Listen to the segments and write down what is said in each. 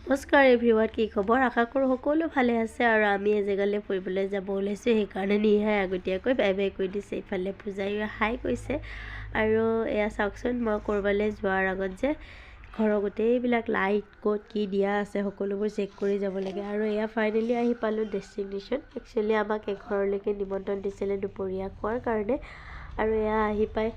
নমস্কাৰ এভৰিৱান, কি খবৰ? আশা কৰোঁ সকলো ভালে আছে। আৰু আমি এজেগালৈ ফুৰিবলৈ যাব ওলাইছোঁ, সেইকাৰণে নিহাই আগতীয়াকৈ বাই বাই কৈ দিছে। ইফালে পূজাৰীয়ে হাই কৈছে। আৰু এয়া চাওকচোন, মই ক'ৰবালৈ যোৱাৰ আগত যে ঘৰৰ গোটেইবিলাক লাইট ক'ত কি দিয়া আছে সকলোবোৰ চেক কৰি যাব লাগে। আৰু এয়া ফাইনেলি আহি পালোঁ ডেষ্টিনেশ্যন। একচুৱেলি আমাক এঘৰলৈকে নিমন্ত্ৰণ দিছিলে দুপৰীয়া খোৱাৰ কাৰণে। আৰু এয়া আহি পাই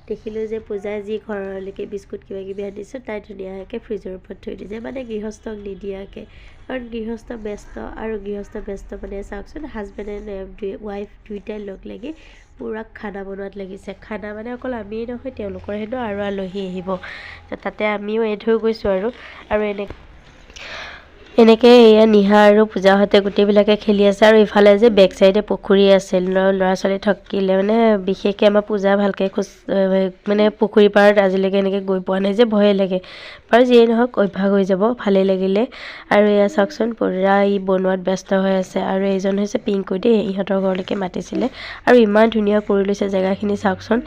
দেখিলোঁ যে পূজাই যি ঘৰলৈকে বিস্কুট কিবাকিবি আনিছোঁ তাই ধুনীয়াকৈ ফ্ৰিজৰ ওপৰত থৈ দিছে, মানে গৃহস্থক নিদিয়াকৈ। কাৰণ গৃহস্থ ব্যস্ত, আৰু গৃহস্থ ব্যস্ত মানে চাওকচোন, হাজবেণ্ড এণ্ড ৱাইফ দুয়োটাই লগ লাগি পূৰা খানা বনোৱাত লাগিছে। খানা মানে অকল আমিয়েই নহয়, তেওঁলোকৰ হেনো আৰু আলহী আহিব, তাতে আমিও এড হৈ গৈছোঁ। আৰু এনেকৈ এয়া নিহা আৰু পূজাহঁতে গোটেইবিলাকে খেলি আছে। আৰু ইফালে যে বেক চাইডে পুখুৰী আছিল, ল'ৰা ছোৱালী থাকিলে মানে বিশেষকৈ আমাৰ পূজা ভালকৈ মানে পুখুৰী পাৰত আজিলৈকে এনেকৈ গৈ পোৱা নাই যে ভয়ে লাগে। বাৰু যিয়েই নহওক অভ্যাস হৈ যাব, ভালেই লাগিলে। আৰু এয়া চাওকচোন, পূৰা বনোৱাত ব্যস্ত হৈ আছে। আৰু এইজন হৈছে পিংকু দেই, ইহঁতৰ ঘৰলৈকে মাতিছিলে। আৰু ইমান ধুনীয়া কৰি লৈছে জেগাখিনি চাওকচোন,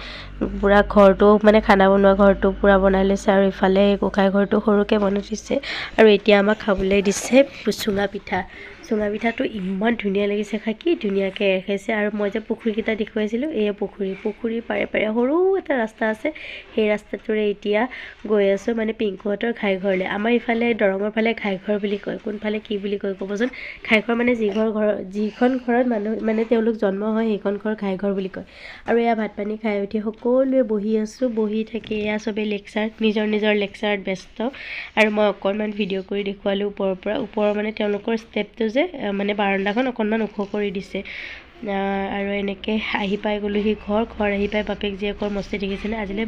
পূৰা ঘৰটো মানে খানা বনোৱা ঘৰটো পূৰা বনাই লৈছে। আৰু ইফালে গোঁসাই ঘৰটো সৰুকৈ বনাই দিছে। আৰু এতিয়া আমাক খাবলৈ দিছে চুঙা পিঠা। চুঙা পিঠাটো ইমান ধুনীয়া লাগিছে খাই, কি ধুনীয়াকৈ ৰাখিছে। আৰু মই যে পুখুৰীকেইটা দেখুৱাইছিলোঁ, এয়া পুখুৰীৰ পাৰে পাৰে সৰু এটা ৰাস্তা আছে, সেই ৰাস্তাটোৰে এতিয়া গৈ আছোঁ মানে পিংকুহঁতৰ ঘাইঘৰলৈ। আমাৰ ইফালে দৰঙৰ ফালে ঘাইঘৰ বুলি কয়, কোনফালে কি বুলি কয় ক'বচোন? ঘাইঘৰ মানে যিখন ঘৰত মানুহ মানে তেওঁলোক জন্ম হয় সেইখন ঘৰ ঘাইঘৰ বুলি কয়। আৰু এয়া ভাত পানী খাই উঠি সকলোৱে বহি আছোঁ, বহি থাকি এয়া চবেই নিজৰ নিজৰ লেকচাৰত ব্যস্ত। আৰু মই অকণমান ভিডিঅ' কৰি দেখুৱালোঁ ওপৰৰ মানে তেওঁলোকৰ ষ্টেপটো যে মানে বাৰাণ্ডাখন অকণমান ওখ কৰি দিছে। আৰু এনেকৈ আহি পাই গ'লোহি ঘৰ আহি পাই বাপেক জীয়েকৰ মস্তি দেখিছেনে? আজিলৈ